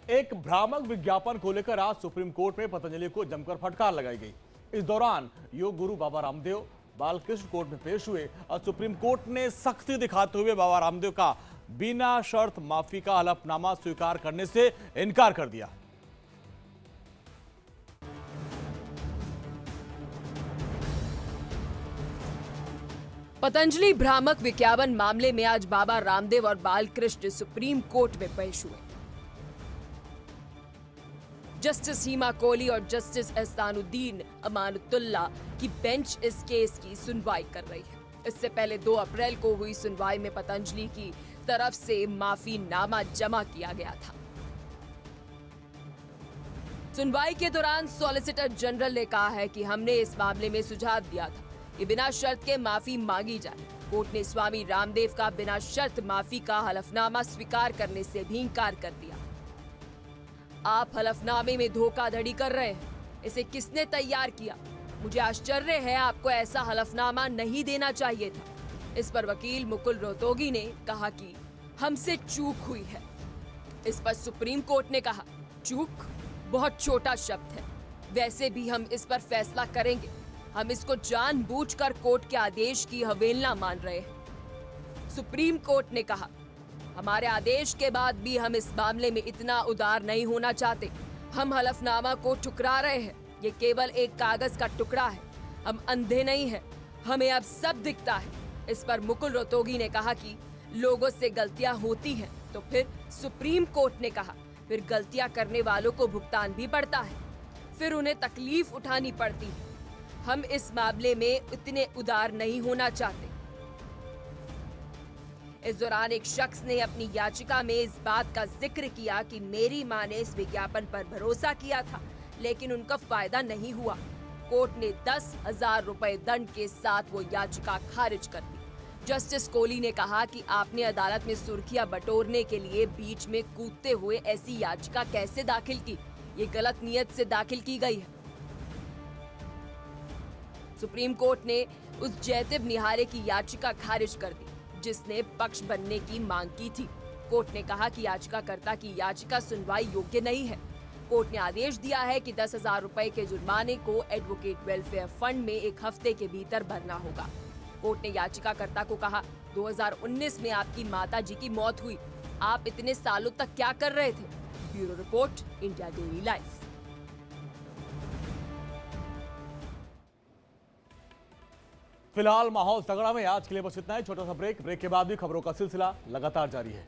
एक भ्रामक विज्ञापन को लेकर आज सुप्रीम कोर्ट में पतंजलि को जमकर फटकार लगाई गई। इस दौरान योग गुरु बाबा रामदेव बालकृष्ण कोर्ट में पेश हुए और सुप्रीम कोर्ट ने सख्ती दिखाते हुए बाबा रामदेव का बिना शर्त माफी का हलफनामा स्वीकार करने से इनकार कर दिया। पतंजलि भ्रामक विज्ञापन मामले में आज बाबा रामदेव और बालकृष्ण सुप्रीम कोर्ट में पेश हुए। जस्टिस हीमा कोहली और जस्टिस एहसानुद्दीन अमानुतुल्लाह की बेंच इस केस की सुनवाई कर रही है। इससे पहले 2 अप्रैल को हुई सुनवाई में पतंजलि की तरफ से माफीनामा जमा किया गया था। सुनवाई के दौरान सॉलिसिटर जनरल ने कहा है कि हमने इस मामले में सुझाव दिया था कि बिना शर्त के माफी मांगी जाए। कोर्ट ने स्वामी रामदेव का बिना शर्त माफी का हलफनामा स्वीकार करने से भी इंकार कर दिया। आप हलफनामे में धोखाधड़ी कर रहे हैं। इसे किसने तैयार किया? मुझे आश्चर्य है, आपको ऐसा हलफनामा नहीं देना चाहिए था। इस पर वकील मुकुल रोहतगी ने कहा कि हमसे चूक हुई है। इस पर सुप्रीम कोर्ट ने कहा, चूक बहुत छोटा शब्द है, वैसे भी हम इस पर फैसला करेंगे। हम इसको जानबूझकर कोर्ट के आदेश की अवहेलना मान रहे हैं। सुप्रीम कोर्ट ने कहा, हमारे आदेश के बाद भी हम इस मामले में इतना उदार नहीं होना चाहते। हम हलफनामा को ठुकरा रहे हैं। ये केवल एक कागज का टुकड़ा है। हम अंधे नहीं हैं, हमें अब सब दिखता है। इस पर मुकुल रोहतगी ने कहा कि लोगों से गलतियां होती हैं, तो फिर सुप्रीम कोर्ट ने कहा, फिर गलतियां करने वालों को भुगतान भी पड़ता है, फिर उन्हें तकलीफ उठानी पड़ती है। हम इस मामले में इतने उदार नहीं होना चाहते। इस दौरान एक शख्स ने अपनी याचिका में इस बात का जिक्र किया कि मेरी मां ने इस विज्ञापन पर भरोसा किया था, लेकिन उनका फायदा नहीं हुआ। कोर्ट ने 10,000 रुपए दंड के साथ वो याचिका खारिज कर दी। जस्टिस कोहली ने कहा कि आपने अदालत में सुर्खियां बटोरने के लिए बीच में कूदते हुए ऐसी याचिका कैसे दाखिल की? ये गलत नीयत से दाखिल की गई है। सुप्रीम कोर्ट ने उस जयतिब निहारे की याचिका खारिज कर दी जिसने पक्ष बनने की मांग की थी। कोर्ट ने कहा कि याचिकाकर्ता की याचिका सुनवाई योग्य नहीं है। कोर्ट ने आदेश दिया है कि 10,000 रुपए के जुर्माने को एडवोकेट वेलफेयर फंड में 1 हफ्ते के भीतर भरना होगा। कोर्ट ने याचिकाकर्ता को कहा, 2019 में आपकी माता जी की मौत हुई। आप इतने सालों तक क्या कर रहे थे? Bureau report, India daily life. फिलहाल माहौल तगड़ा में आज के लिए बस इतना ही। छोटा सा ब्रेक के बाद भी खबरों का सिलसिला लगातार जारी है।